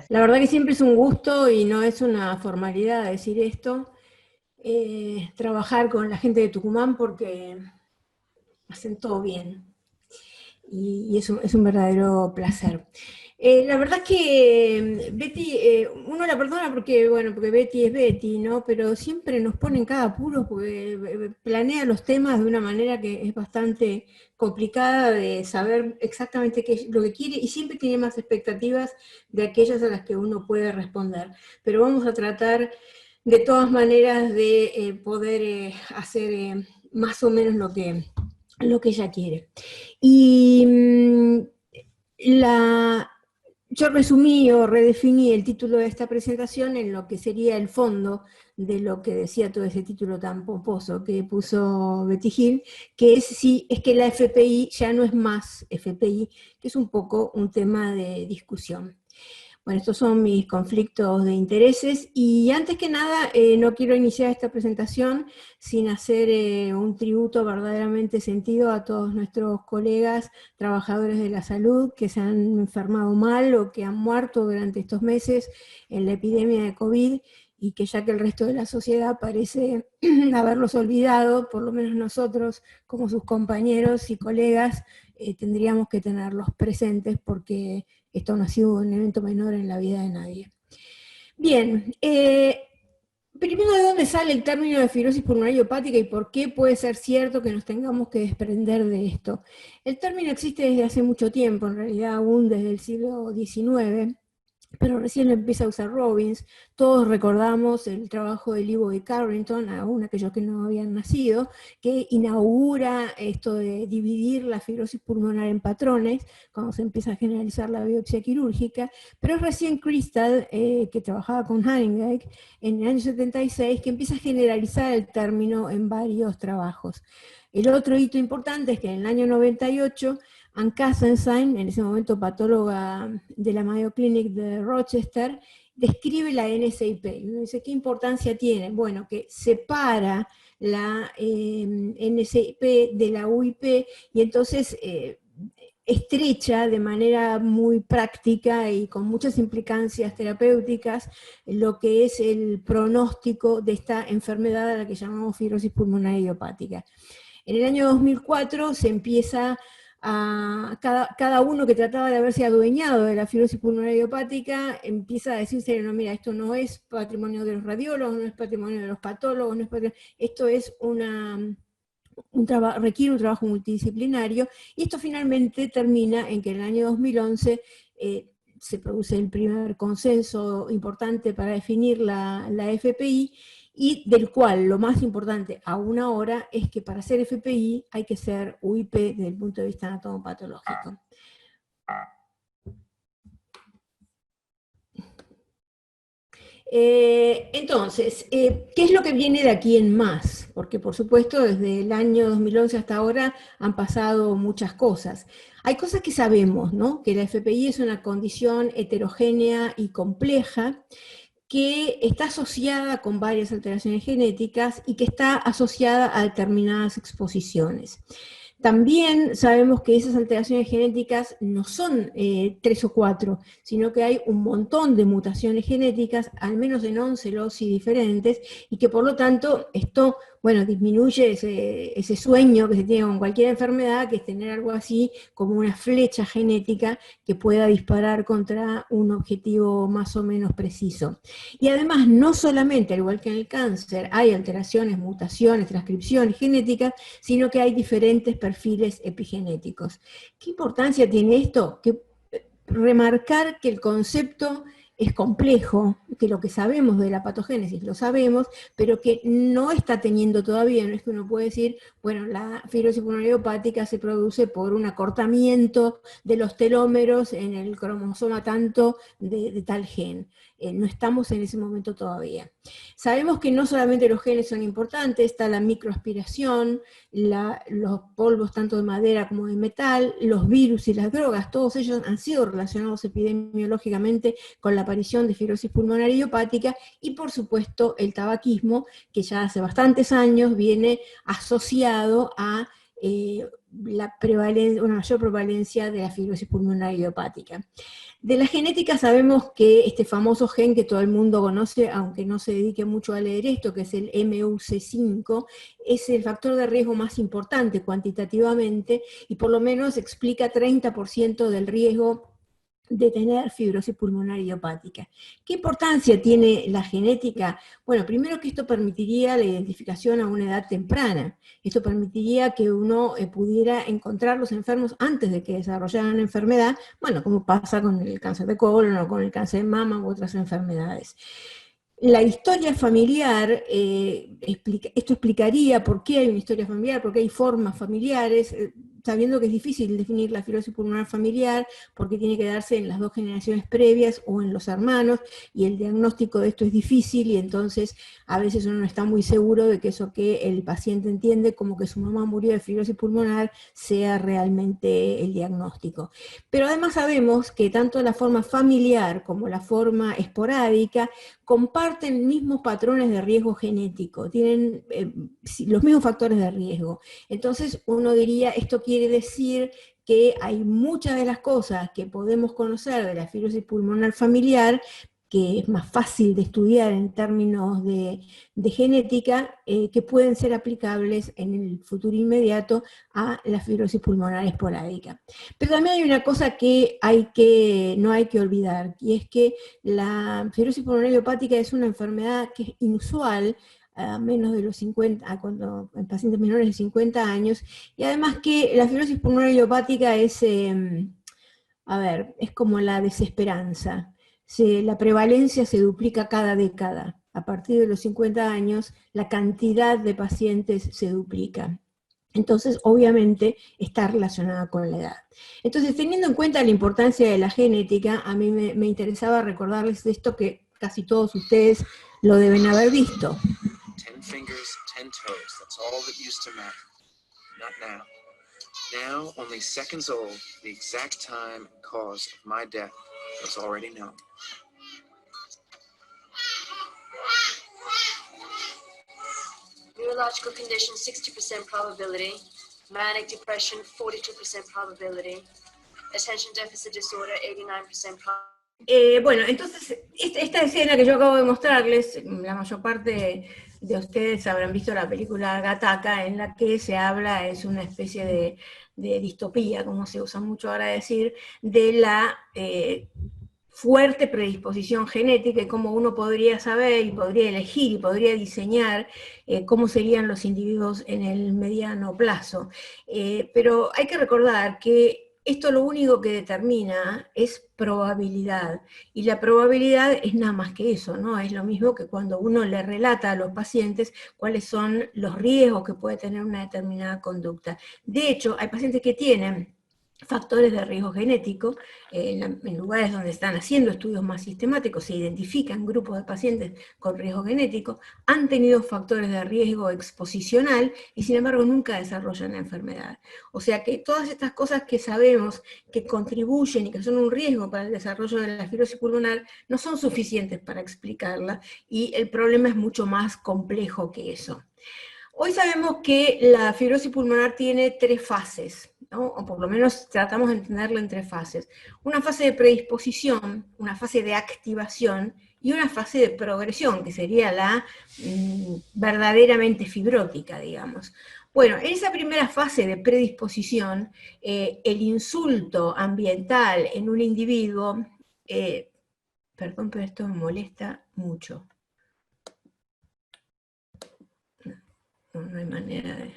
La verdad que siempre es un gusto y no es una formalidad decir esto, trabajar con la gente de Tucumán porque hacen todo bien y es un verdadero placer. La verdad es que Betty, uno la perdona porque, bueno, porque Betty es Betty, ¿no? Pero siempre nos pone en cada apuro porque planea los temas de una manera que es bastante complicada de saber exactamente qué es lo que quiere y siempre tiene más expectativas de aquellas a las que uno puede responder. Pero vamos a tratar de todas maneras de poder hacer más o menos lo que ella quiere. Y la, yo resumí o redefiní el título de esta presentación en lo que sería el fondo de lo que decía todo ese título tan pomposo que puso Betty Hill, que es si es que la FPI ya no es más FPI, que es un poco un tema de discusión. Bueno, estos son mis conflictos de intereses y antes que nada no quiero iniciar esta presentación sin hacer un tributo verdaderamente sentido a todos nuestros colegas trabajadores de la salud que se han enfermado mal o que han muerto durante estos meses en la epidemia de COVID y que ya que el resto de la sociedad parece haberlos olvidado, por lo menos nosotros como sus compañeros y colegas tendríamos que tenerlos presentes porque esto no ha sido un evento menor en la vida de nadie. Bien, primero, ¿de dónde sale el término de fibrosis pulmonar hepática y por qué puede ser cierto que nos tengamos que desprender de esto? El término existe desde hace mucho tiempo, en realidad aún desde el siglo XIX, pero recién lo empieza a usar Robbins. Todos recordamos el trabajo de Lebo y Carrington, aún aquellos que no habían nacido, que inaugura esto de dividir la fibrosis pulmonar en patrones, cuando se empieza a generalizar la biopsia quirúrgica, pero es recién Crystal, que trabajaba con Haringey, en el año 76, que empieza a generalizar el término en varios trabajos. El otro hito importante es que en el año 98 Ann Kassenstein, en ese momento patóloga de la Mayo Clinic de Rochester, describe la NSIP. Y uno dice, ¿qué importancia tiene? Bueno, que separa la NSIP de la UIP y entonces estrecha de manera muy práctica y con muchas implicancias terapéuticas lo que es el pronóstico de esta enfermedad a la que llamamos fibrosis pulmonar idiopática. En el año 2004 se empieza a cada uno que trataba de haberse adueñado de la fibrosis pulmonar idiopática empieza a decirse, no, mira, esto no es patrimonio de los radiólogos, no es patrimonio de los patólogos, no es esto es requiere un trabajo multidisciplinario, y esto finalmente termina en que en el año 2011 se produce el primer consenso importante para definir la FPI, y del cual lo más importante aún ahora es que para ser FPI hay que ser UIP desde el punto de vista anatomopatológico. Entonces, ¿qué es lo que viene de aquí en más? Porque por supuesto desde el año 2011 hasta ahora han pasado muchas cosas. Hay cosas que sabemos, ¿no? Que la FPI es una condición heterogénea y compleja que está asociada con varias alteraciones genéticas y que está asociada a determinadas exposiciones. También sabemos que esas alteraciones genéticas no son 3 o 4, sino que hay un montón de mutaciones genéticas, al menos en 11 loci diferentes, y que por lo tanto esto, bueno, disminuye ese sueño que se tiene con cualquier enfermedad, que es tener algo así como una flecha genética que pueda disparar contra un objetivo más o menos preciso. Y además, no solamente, al igual que en el cáncer, hay alteraciones, mutaciones, transcripciones genéticas, sino que hay diferentes perfiles epigenéticos. ¿Qué importancia tiene esto? Que remarcar que el concepto es complejo, que lo que sabemos de la patogénesis lo sabemos, pero que no está teniendo todavía, no es que uno puede decir, bueno, la fibrosis pulmonar idiopática se produce por un acortamiento de los telómeros en el cromosoma tanto de tal gen. No estamos en ese momento todavía. Sabemos que no solamente los genes son importantes, está la microaspiración, los polvos tanto de madera como de metal, los virus y las drogas, todos ellos han sido relacionados epidemiológicamente con la aparición de fibrosis pulmonar idiopática, y por supuesto el tabaquismo, que ya hace bastantes años viene asociado a una mayor prevalencia de la fibrosis pulmonar idiopática. De la genética sabemos que este famoso gen que todo el mundo conoce, aunque no se dedique mucho a leer esto, que es el MUC5, es el factor de riesgo más importante cuantitativamente y por lo menos explica 30% del riesgo de tener fibrosis pulmonar idiopática. ¿Qué importancia tiene la genética? Bueno, primero que esto permitiría la identificación a una edad temprana. Esto permitiría que uno pudiera encontrar los enfermos antes de que desarrollaran la enfermedad, bueno, como pasa con el cáncer de colon o con el cáncer de mama u otras enfermedades. La historia familiar, esto explicaría por qué hay una historia familiar, por qué hay formas familiares, sabiendo que es difícil definir la fibrosis pulmonar familiar, porque tiene que darse en las 2 generaciones previas o en los hermanos, y el diagnóstico de esto es difícil, y entonces a veces uno no está muy seguro de que eso que el paciente entiende como que su mamá murió de fibrosis pulmonar sea realmente el diagnóstico. Pero además sabemos que tanto la forma familiar como la forma esporádica comparten mismos patrones de riesgo genético, tienen los mismos factores de riesgo. Entonces uno diría, esto quiere decir que hay muchas de las cosas que podemos conocer de la fibrosis pulmonar familiar, que es más fácil de estudiar en términos de genética, que pueden ser aplicables en el futuro inmediato a la fibrosis pulmonar esporádica. Pero también hay una cosa que no hay que olvidar, y es que la fibrosis pulmonar idiopática es una enfermedad que es inusual a menos de los 50, en pacientes menores de 50 años, y además que la fibrosis pulmonar idiopática es, es como la desesperanza. La prevalencia se duplica cada década. A partir de los 50 años, la cantidad de pacientes se duplica. Entonces, obviamente, está relacionada con la edad. Entonces, teniendo en cuenta la importancia de la genética, a mí me interesaba recordarles esto que casi todos ustedes lo deben haber visto. 10 fingers, 10 toes, that's all that used to matter. Not now. Now, only seconds old, the exact time and cause of my death was already known. Neurological condition, 60% probability. Manic depression, 42% probability. Attention deficit disorder, 89% probability. Bueno, entonces, esta escena que yo acabo de mostrarles, la mayor parte de ustedes habrán visto la película Gattaca, en la que se habla, es una especie de distopía, como se usa mucho ahora decir, de la fuerte predisposición genética y cómo uno podría saber y podría elegir y podría diseñar cómo serían los individuos en el mediano plazo. Pero hay que recordar que esto lo único que determina es probabilidad, y la probabilidad es nada más que eso, ¿no? Es lo mismo que cuando uno le relata a los pacientes cuáles son los riesgos que puede tener una determinada conducta. De hecho, hay pacientes que tienen factores de riesgo genético, en lugares donde están haciendo estudios más sistemáticos, se identifican grupos de pacientes con riesgo genético, han tenido factores de riesgo exposicional y sin embargo nunca desarrollan la enfermedad. O sea que todas estas cosas que sabemos que contribuyen y que son un riesgo para el desarrollo de la fibrosis pulmonar no son suficientes para explicarla, y el problema es mucho más complejo que eso. Hoy sabemos que la fibrosis pulmonar tiene 3 fases, ¿no? O por lo menos tratamos de entenderlo en 3 fases. Una fase de predisposición, una fase de activación y una fase de progresión, que sería la verdaderamente fibrótica, digamos. Bueno, en esa primera fase de predisposición, el insulto ambiental en un individuo, perdón, pero esto me molesta mucho. No hay manera de...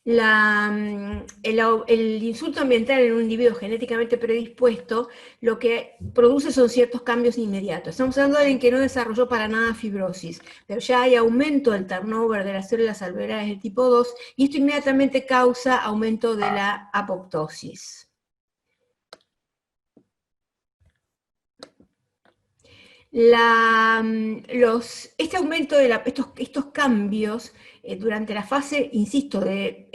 El insulto ambiental en un individuo genéticamente predispuesto lo que produce son ciertos cambios inmediatos. Estamos hablando de alguien que no desarrolló para nada fibrosis, pero ya hay aumento del turnover de las células alveolares de tipo 2, y esto inmediatamente causa aumento de la apoptosis. Este aumento de estos cambios durante la fase, insisto, de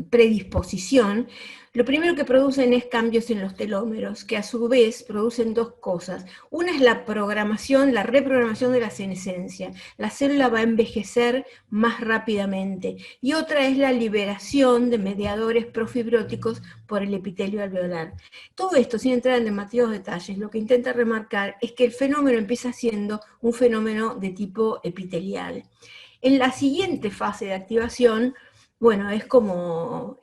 predisposición, lo primero que producen es cambios en los telómeros, que a su vez producen dos cosas. Una es la programación, la reprogramación de la senescencia. La célula va a envejecer más rápidamente. Y otra es la liberación de mediadores profibróticos por el epitelio alveolar. Todo esto, sin entrar en demasiados detalles, lo que intenta remarcar es que el fenómeno empieza siendo un fenómeno de tipo epitelial. En la siguiente fase de activación, bueno, es como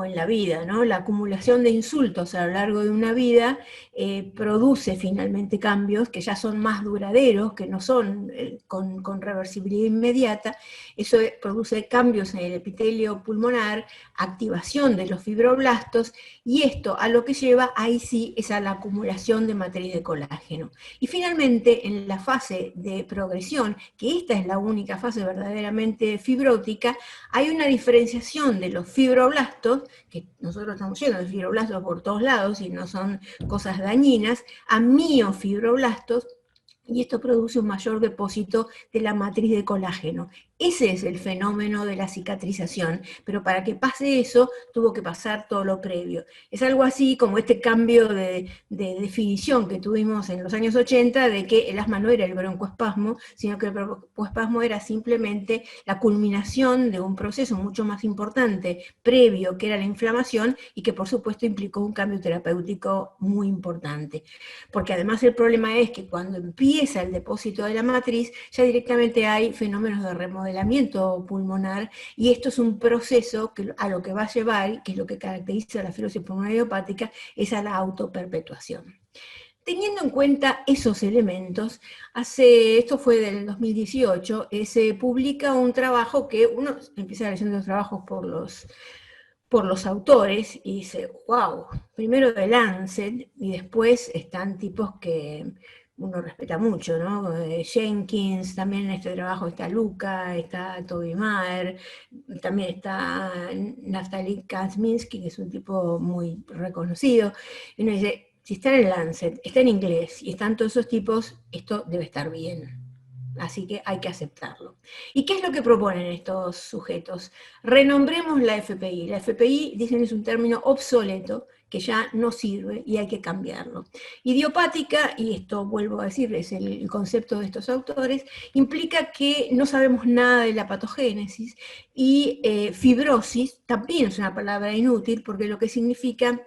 en la vida, ¿no? La acumulación de insultos a lo largo de una vida produce finalmente cambios que ya son más duraderos, que no son con reversibilidad inmediata. Eso produce cambios en el epitelio pulmonar, activación de los fibroblastos, y esto a lo que lleva, ahí sí, es a la acumulación de matriz de colágeno. Y finalmente, en la fase de progresión, que esta es la única fase verdaderamente fibrótica, hay una diferenciación de los fibroblastos, que nosotros estamos llenos de fibroblastos por todos lados y no son cosas dañinas, a miofibroblastos, y esto produce un mayor depósito de la matriz de colágeno. Ese es el fenómeno de la cicatrización, pero para que pase eso tuvo que pasar todo lo previo. Es algo así como este cambio de definición que tuvimos en los años 80 de que el asma no era el broncoespasmo, sino que el broncoespasmo era simplemente la culminación de un proceso mucho más importante previo, que era la inflamación, y que por supuesto implicó un cambio terapéutico muy importante. Porque además el problema es que cuando empieza el depósito de la matriz, ya directamente hay fenómenos de remodelamiento pulmonar, y esto es un proceso que a lo que va a llevar, que es lo que caracteriza la fibrosis pulmonar idiopática, es a la autoperpetuación. Teniendo en cuenta esos elementos, esto fue del 2018, se publica un trabajo que uno empieza leyendo los trabajos por los autores y dice, wow, primero de Lancet, y después están tipos que uno respeta mucho, ¿no? Jenkins, también en este trabajo está Luca, está Toby Maher, también está Naftali Kazminski, que es un tipo muy reconocido, y uno dice, si está en el Lancet, está en inglés, y están todos esos tipos, esto debe estar bien. Así que hay que aceptarlo. ¿Y qué es lo que proponen estos sujetos? Renombremos la FPI. La FPI, dicen, es un término obsoleto, que ya no sirve y hay que cambiarlo. Idiopática, y esto vuelvo a decir, es el concepto de estos autores, implica que no sabemos nada de la patogénesis, y fibrosis también es una palabra inútil, porque lo que significa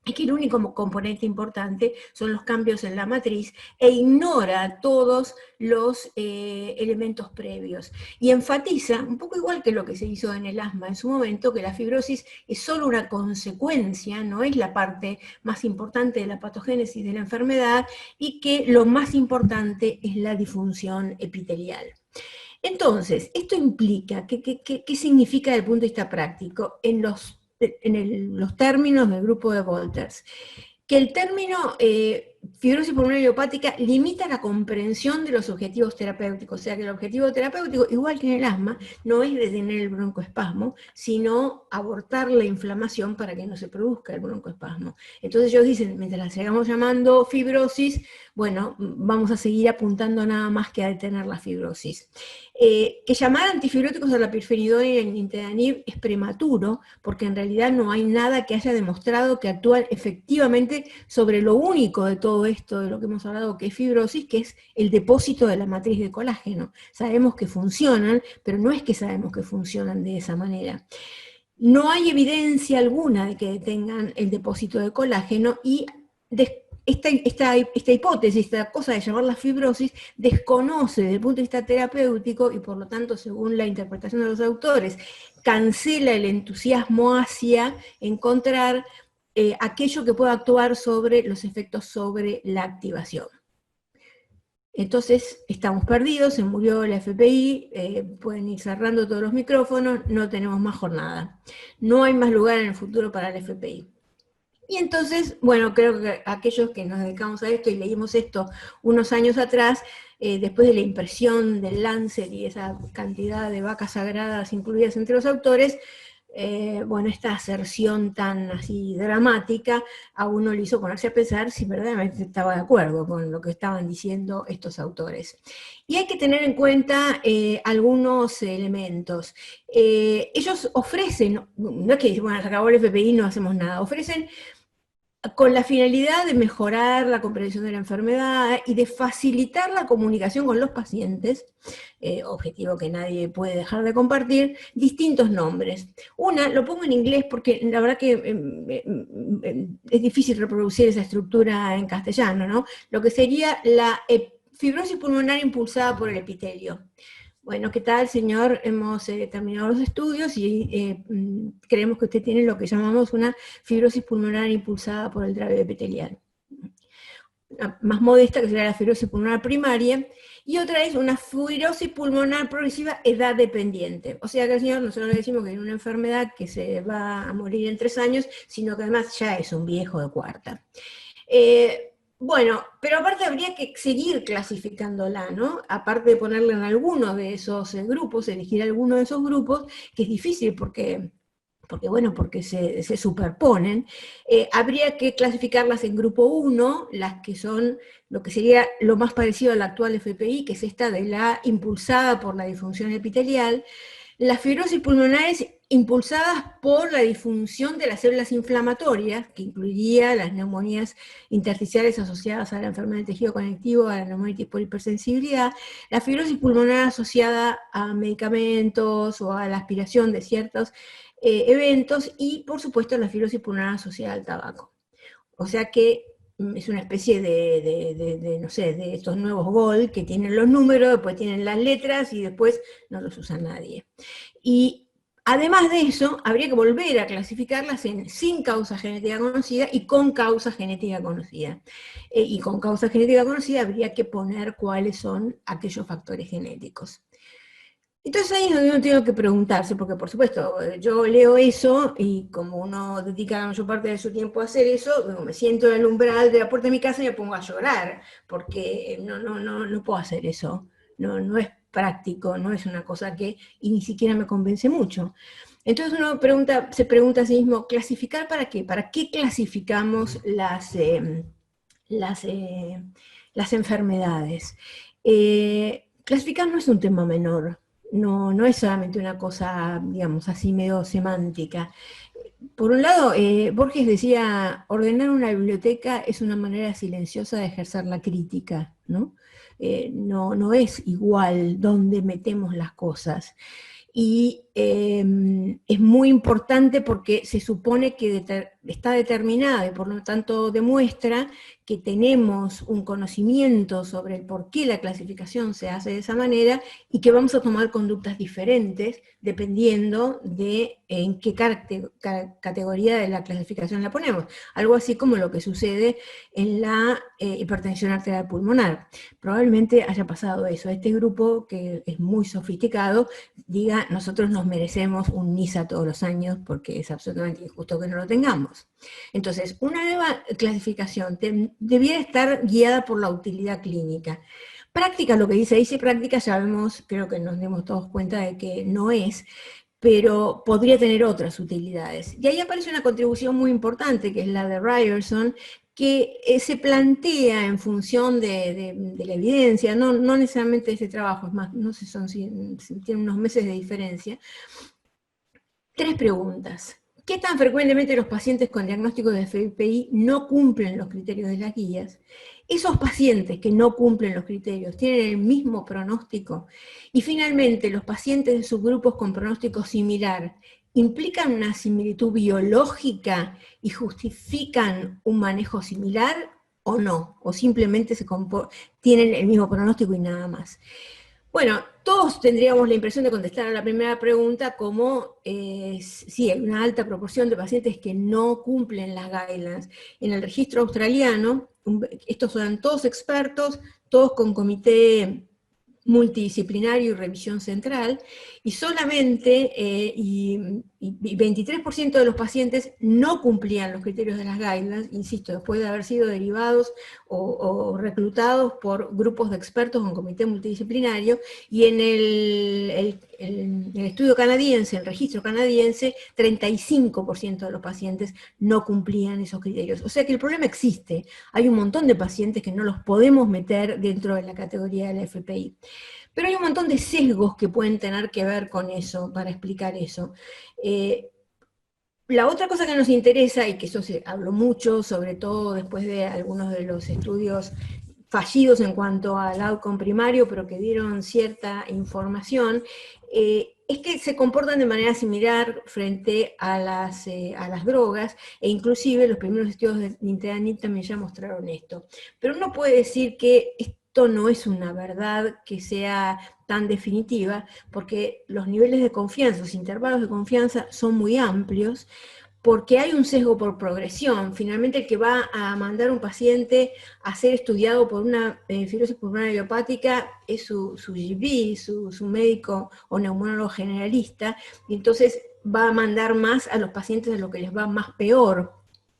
es que el único componente importante son los cambios en la matriz, e ignora todos los elementos previos. Y enfatiza, un poco igual que lo que se hizo en el asma en su momento, que la fibrosis es solo una consecuencia, no es la parte más importante de la patogénesis de la enfermedad, y que lo más importante es la disfunción epitelial. Entonces, esto implica, ¿qué significa desde el punto de vista práctico? En los términos del grupo de Wolters, que el término fibrosis pulmonar idiopática limita la comprensión de los objetivos terapéuticos, o sea que el objetivo terapéutico, igual que en el asma, no es detener el broncoespasmo, sino abortar la inflamación para que no se produzca el broncoespasmo. Entonces ellos dicen, mientras la sigamos llamando fibrosis, bueno, vamos a seguir apuntando nada más que a detener la fibrosis. Que llamar antifibróticos a la pirfenidona y al nintedanib es prematuro, porque en realidad no hay nada que haya demostrado que actúan efectivamente sobre lo único de todo esto, de lo que hemos hablado, que es fibrosis, que es el depósito de la matriz de colágeno. Sabemos que funcionan, pero no es que sabemos que funcionan de esa manera. No hay evidencia alguna de que detengan el depósito de colágeno, y esta hipótesis, esta cosa de llamarla fibrosis, desconoce desde el punto de vista terapéutico, y por lo tanto, según la interpretación de los autores, cancela el entusiasmo hacia encontrar aquello que pueda actuar sobre los efectos sobre la activación. Entonces, estamos perdidos, se murió la FPI, pueden ir cerrando todos los micrófonos, no tenemos más jornada. No hay más lugar en el futuro para la FPI. Y entonces, bueno, creo que aquellos que nos dedicamos a esto y leímos esto unos años atrás, después de la impresión del Lancet y esa cantidad de vacas sagradas incluidas entre los autores, bueno, esta aserción tan así dramática a uno le hizo ponerse a pensar si verdaderamente estaba de acuerdo con lo que estaban diciendo estos autores. Y hay que tener en cuenta algunos elementos. Ellos ofrecen, no es que dicen, bueno, se acabó el FPI, no hacemos nada, ofrecen con la finalidad de mejorar la comprensión de la enfermedad y de facilitar la comunicación con los pacientes, objetivo que nadie puede dejar de compartir, distintos nombres. Una, lo pongo en inglés porque la verdad que es difícil reproducir esa estructura en castellano, ¿no? Lo que sería la fibrosis pulmonar impulsada por el epitelio. Bueno, ¿qué tal, señor? Hemos terminado los estudios y creemos que usted tiene lo que llamamos una fibrosis pulmonar impulsada por el draio epitelial. Una más modesta, que sería la fibrosis pulmonar primaria, y otra es una fibrosis pulmonar progresiva edad dependiente. O sea que, señor, nosotros le decimos que es una enfermedad que se va a morir en 3 años, sino que además ya es un viejo de cuarta. Bueno, pero aparte habría que seguir clasificándola, ¿no? Aparte de ponerla en alguno de esos grupos, elegir alguno de esos grupos, que es difícil porque se superponen, habría que clasificarlas en grupo 1, las que son lo que sería lo más parecido al actual FPI, que es esta de la impulsada por la disfunción epitelial, las fibrosis pulmonares impulsadas por la disfunción de las células inflamatorias, que incluiría las neumonías intersticiales asociadas a la enfermedad del tejido conectivo, a la neumonitis por hipersensibilidad, la fibrosis pulmonar asociada a medicamentos o a la aspiración de ciertos eventos, y por supuesto la fibrosis pulmonar asociada al tabaco. O sea que es una especie no sé, de estos nuevos GOL que tienen los números, después tienen las letras y después no los usa nadie. Y además de eso, habría que volver a clasificarlas en sin causa genética conocida y con causa genética conocida. Y con causa genética conocida habría que poner cuáles son aquellos factores genéticos. Entonces ahí es donde uno tiene que preguntarse, porque por supuesto, yo leo eso y como uno dedica la mayor parte de su tiempo a hacer eso, me siento en el umbral de la puerta de mi casa y me pongo a llorar, porque no puedo hacer eso, no es práctico, no es una cosa que, y ni siquiera me convence mucho. Entonces uno se pregunta a sí mismo, ¿clasificar para qué? ¿Para qué clasificamos las enfermedades? Clasificar no es un tema menor. No es solamente una cosa, digamos, así medio semántica. Por un lado, Borges decía, ordenar una biblioteca es una manera silenciosa de ejercer la crítica, ¿no? No es igual dónde metemos las cosas. Y es muy importante porque se supone que está determinada y por lo tanto demuestra que tenemos un conocimiento sobre el por qué la clasificación se hace de esa manera y que vamos a tomar conductas diferentes dependiendo de en qué categoría de la clasificación la ponemos. Algo así como lo que sucede en la hipertensión arterial pulmonar. Probablemente haya pasado eso. Este grupo, que es muy sofisticado, diga, nosotros nos merecemos un NISA todos los años porque es absolutamente injusto que no lo tengamos. Entonces, una nueva clasificación debiera estar guiada por la utilidad clínica. Práctica, lo que dice práctica, sabemos, creo que nos dimos todos cuenta de que no es, pero podría tener otras utilidades. Y ahí aparece una contribución muy importante, que es la de Ryerson, que se plantea en función de la evidencia, no necesariamente de ese trabajo, es más, no sé si tiene unos meses de diferencia. 3 preguntas. ¿Qué tan frecuentemente los pacientes con diagnóstico de FPI no cumplen los criterios de las guías? Esos pacientes que no cumplen los criterios, ¿tienen el mismo pronóstico? Y finalmente, los pacientes de subgrupos con pronóstico similar, ¿implican una similitud biológica y justifican un manejo similar o no? ¿O simplemente tienen el mismo pronóstico y nada más? Bueno, todos tendríamos la impresión de contestar a la primera pregunta como sí, hay una alta proporción de pacientes que no cumplen las guidelines. En el registro australiano, estos son todos expertos, todos con comité multidisciplinario y revisión central, y solamente, y y 23% de los pacientes no cumplían los criterios de las guidelines, insisto, después de haber sido derivados o reclutados por grupos de expertos o un comité multidisciplinario, y en el estudio canadiense, el registro canadiense, 35% de los pacientes no cumplían esos criterios. O sea que el problema existe, hay un montón de pacientes que no los podemos meter dentro de la categoría de la FPI. Pero hay un montón de sesgos que pueden tener que ver con eso, para explicar eso. La otra cosa que nos interesa, y que eso se habló mucho, sobre todo después de algunos de los estudios fallidos en cuanto al outcome primario, pero que dieron cierta información, es que se comportan de manera similar frente a las drogas, e inclusive los primeros estudios de Nintedanib también ya mostraron esto. Pero uno puede decir que esto no es una verdad que sea tan definitiva, porque los niveles de confianza, los intervalos de confianza son muy amplios, porque hay un sesgo por progresión. Finalmente el que va a mandar un paciente a ser estudiado por una fibrosis pulmonar idiopática es su GP, su médico o neumonólogo generalista, y entonces va a mandar más a los pacientes de lo que les va más peor.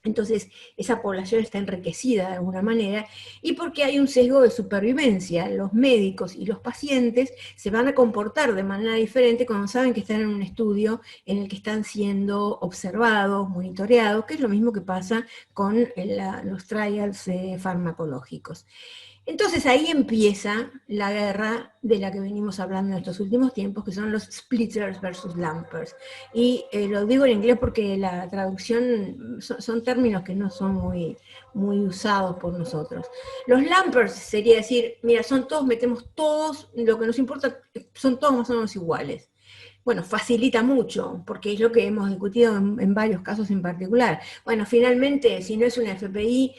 Entonces, esa población está enriquecida de alguna manera, y porque hay un sesgo de supervivencia. Los médicos y los pacientes se van a comportar de manera diferente cuando saben que están en un estudio en el que están siendo observados, monitoreados, que es lo mismo que pasa con los trials farmacológicos. Entonces ahí empieza la guerra de la que venimos hablando en estos últimos tiempos, que son los splitters versus lumpers. Y lo digo en inglés porque la traducción son términos que no son muy usados por nosotros. Los lumpers sería decir, mira, son todos, metemos todos, lo que nos importa, son todos más o menos iguales. Bueno, facilita mucho, porque es lo que hemos discutido en varios casos en particular. Bueno, finalmente, si no es una FPI,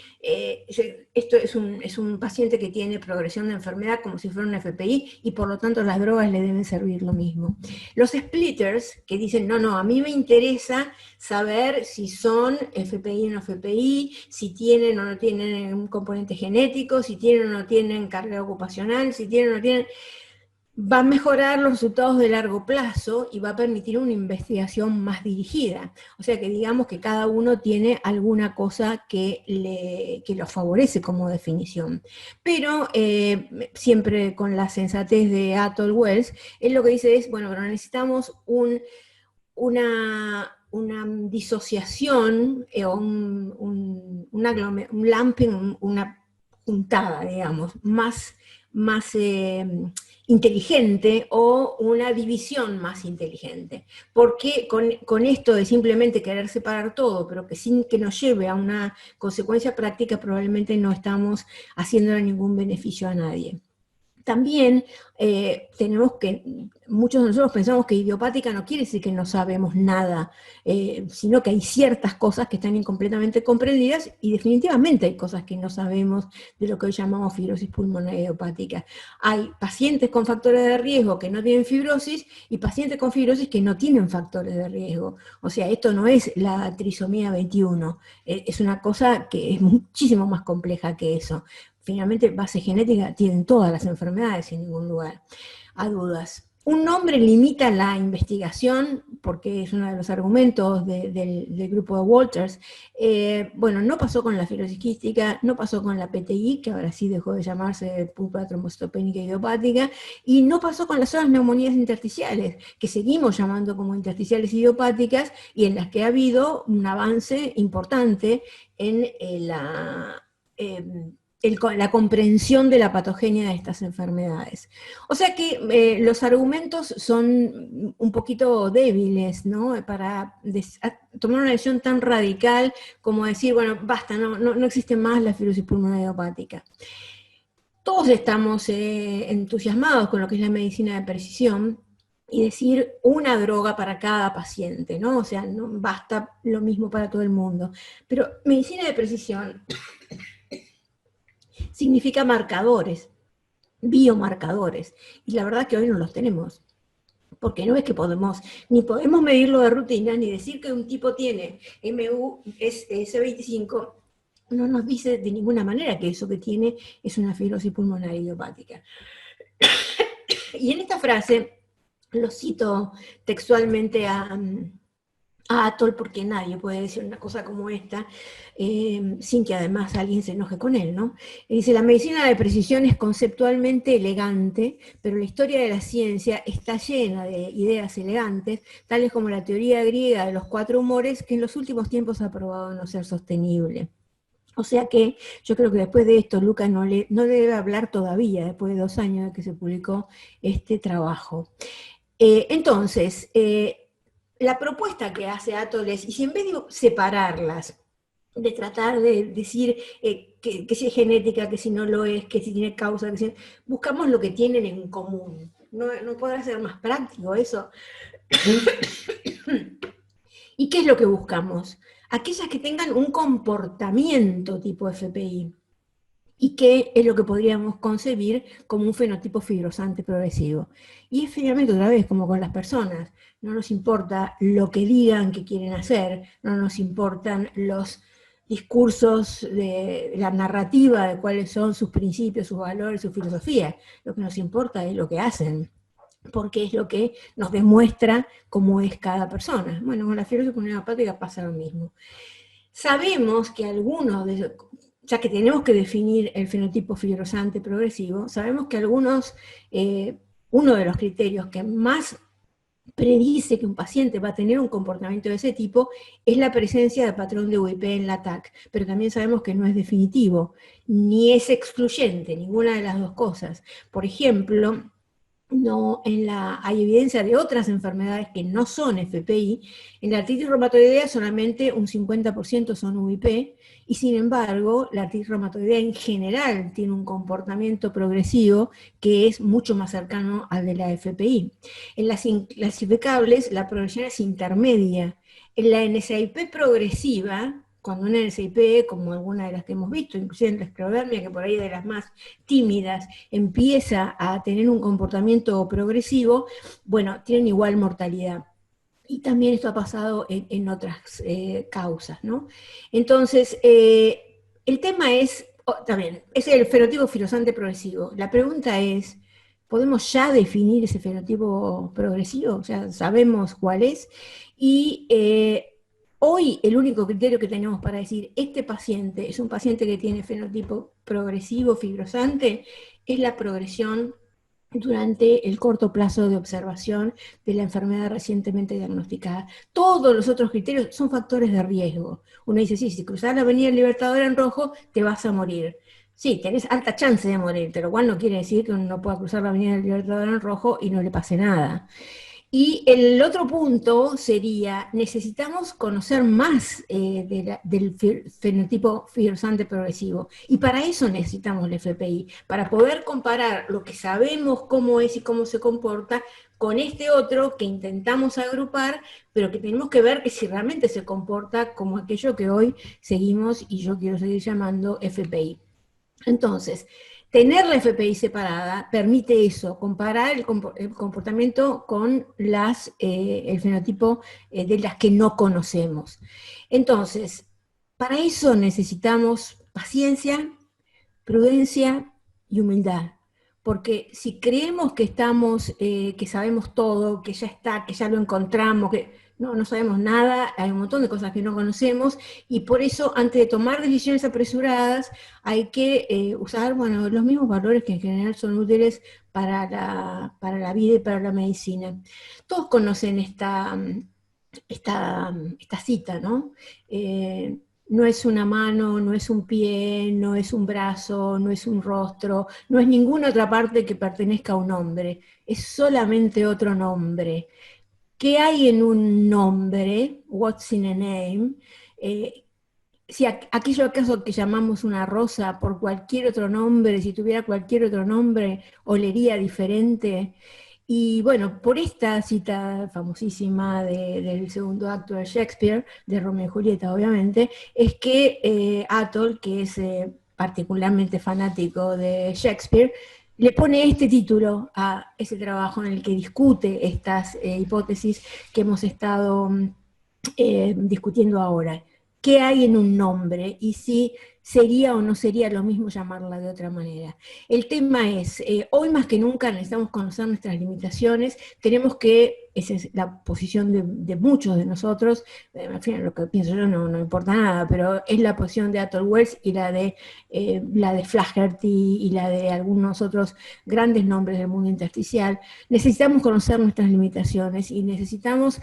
esto es un paciente que tiene progresión de enfermedad como si fuera una FPI, y por lo tanto las drogas le deben servir lo mismo. Los splitters, que dicen, no, a mí me interesa saber si son FPI o no FPI, si tienen o no tienen un componente genético, si tienen o no tienen carga ocupacional, si tienen o no tienen... va a mejorar los resultados de largo plazo y va a permitir una investigación más dirigida. O sea que digamos que cada uno tiene alguna cosa que lo favorece como definición. Pero siempre con la sensatez de Atul Wells, él lo que dice es, bueno, pero necesitamos un disociación, o un lumping, una juntada, digamos, más inteligente, o una división más inteligente. Porque con esto de simplemente querer separar todo, pero que sin que nos lleve a una consecuencia práctica, probablemente no estamos haciéndole ningún beneficio a nadie. También muchos de nosotros pensamos que idiopática no quiere decir que no sabemos nada, sino que hay ciertas cosas que están incompletamente comprendidas, y definitivamente hay cosas que no sabemos de lo que hoy llamamos fibrosis pulmonar idiopática. Hay pacientes con factores de riesgo que no tienen fibrosis, y pacientes con fibrosis que no tienen factores de riesgo. O sea, esto no es la trisomía 21, es una cosa que es muchísimo más compleja que eso. Finalmente, base genética tienen todas las enfermedades, sin ningún lugar a dudas. Un nombre limita la investigación, porque es uno de los argumentos del grupo de Walters. Bueno, no pasó con la fibrosis quística, no pasó con la PTI, que ahora sí dejó de llamarse púrpura trombocitopénica idiopática, y no pasó con las otras neumonías intersticiales, que seguimos llamando como intersticiales idiopáticas, y en las que ha habido un avance importante en la comprensión de la patogenia de estas enfermedades. O sea que los argumentos son un poquito débiles, ¿no? Para tomar una decisión tan radical como decir, bueno, basta, no existe más la fibrosis pulmonar idiopática. Todos estamos entusiasmados con lo que es la medicina de precisión, y decir una droga para cada paciente, ¿no? O sea, no basta lo mismo para todo el mundo. Pero medicina de precisión significa marcadores, biomarcadores, y la verdad que hoy no los tenemos, porque no es que ni podemos medirlo de rutina, ni decir que un tipo tiene MU S25, no nos dice de ninguna manera que eso que tiene es una fibrosis pulmonar idiopática. Y en esta frase, lo cito textualmente a a Atoll, porque nadie puede decir una cosa como esta sin que además alguien se enoje con él, ¿no? Dice, la medicina de precisión es conceptualmente elegante, pero la historia de la ciencia está llena de ideas elegantes, tales como la teoría griega de los 4 humores, que en los últimos tiempos ha probado no ser sostenible. O sea que yo creo que después de esto Luca no le debe hablar todavía, después de 2 años de que se publicó este trabajo. Entonces, la propuesta que hace Atoll es, y si en vez de separarlas, de tratar de decir que si es genética, que si no lo es, que si tiene causa, que si... buscamos lo que tienen en común. ¿No podrá ser más práctico eso? ¿Y qué es lo que buscamos? Aquellas que tengan un comportamiento tipo FPI. ¿Y qué es lo que podríamos concebir como un fenotipo fibrosante progresivo? Y es finalmente otra vez como con las personas. No nos importa lo que digan que quieren hacer, no nos importan los discursos de la narrativa de cuáles son sus principios, sus valores, su filosofía. Lo que nos importa es lo que hacen, porque es lo que nos demuestra cómo es cada persona. Bueno, con la filosofía homeopática pasa lo mismo. Sabemos que algunos de, ya que tenemos que definir el fenotipo fibrosante progresivo, sabemos que algunos, uno de los criterios que más predice que un paciente va a tener un comportamiento de ese tipo es la presencia de patrón de UIP en la TAC, pero también sabemos que no es definitivo, ni es excluyente, ninguna de las dos cosas. Por ejemplo, hay evidencia de otras enfermedades que no son FPI. En la artritis reumatoidea solamente un 50% son UIP, y sin embargo, la artritis reumatoidea en general tiene un comportamiento progresivo que es mucho más cercano al de la FPI. En las inclasificables, la progresión es intermedia. En la NSAIP progresiva, cuando una NSAIP, como alguna de las que hemos visto, inclusive en la esclerodermia, que por ahí de las más tímidas, empieza a tener un comportamiento progresivo, bueno, tienen igual mortalidad. Y también esto ha pasado en otras causas, ¿no? Entonces, el tema es, también, es el fenotipo fibrosante progresivo. La pregunta es, ¿podemos ya definir ese fenotipo progresivo? O sea, ¿sabemos cuál es? Y hoy el único criterio que tenemos para decir este paciente es un paciente que tiene fenotipo progresivo fibrosante es la progresión durante el corto plazo de observación de la enfermedad recientemente diagnosticada. Todos los otros criterios son factores de riesgo. Uno dice, sí, si cruzás la avenida Libertador en rojo, te vas a morir. Sí, tenés alta chance de morirte, lo cual no quiere decir que uno no pueda cruzar la avenida Libertador en rojo y no le pase nada. Y el otro punto sería, necesitamos conocer más del fenotipo fibrosante progresivo. Y para eso necesitamos el FPI, para poder comparar lo que sabemos cómo es y cómo se comporta con este otro que intentamos agrupar, pero que tenemos que ver que si realmente se comporta como aquello que hoy seguimos y yo quiero seguir llamando FPI. Entonces, tener la FPI separada permite eso, comparar el comportamiento con el fenotipo de las que no conocemos. Entonces, para eso necesitamos paciencia, prudencia y humildad. Porque si creemos que que sabemos todo, que ya está, que ya lo encontramos, que no sabemos nada, hay un montón de cosas que no conocemos, y por eso antes de tomar decisiones apresuradas hay que usar, bueno, los mismos valores que en general son útiles para la vida y para la medicina. Todos conocen esta cita, ¿no? No es una mano, no es un pie, no es un brazo, no es un rostro, no es ninguna otra parte que pertenezca a un hombre, es solamente otro nombre. ¿Qué hay en un nombre? What's in a name? Si aquello acaso que llamamos una rosa por cualquier otro nombre, si tuviera cualquier otro nombre, olería diferente. Y bueno, por esta cita famosísima del segundo acto de Shakespeare, de Romeo y Julieta obviamente, es que Atoll, que es particularmente fanático de Shakespeare, le pone este título a ese trabajo en el que discute estas hipótesis que hemos estado discutiendo ahora. qué hay en un nombre y si sería o no sería lo mismo llamarla de otra manera. El tema es, hoy más que nunca necesitamos conocer nuestras limitaciones, tenemos que, esa es la posición de muchos de nosotros, al final lo que pienso yo no importa nada, pero es la posición de Atul Wells y la de Flaherty y la de algunos otros grandes nombres del mundo intersticial. Necesitamos conocer nuestras limitaciones y necesitamos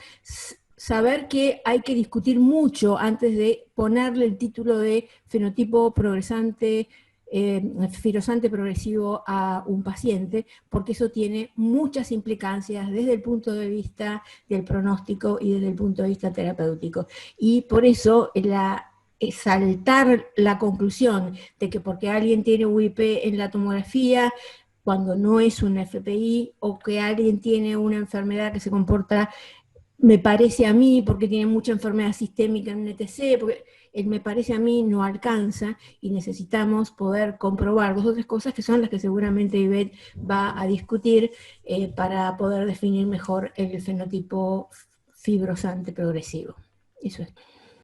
saber que hay que discutir mucho antes de ponerle el título de fenotipo progresante, firosante progresivo a un paciente, porque eso tiene muchas implicancias desde el punto de vista del pronóstico y desde el punto de vista terapéutico. Y por eso saltar la conclusión de que porque alguien tiene UIP en la tomografía, cuando no es un FPI, o que alguien tiene una enfermedad que se comporta, me parece a mí, porque tiene mucha enfermedad sistémica en un ETC, porque el me parece a mí no alcanza y necesitamos poder comprobar dos otras cosas que son las que seguramente Ivette va a discutir para poder definir mejor el fenotipo fibrosante progresivo. Eso es.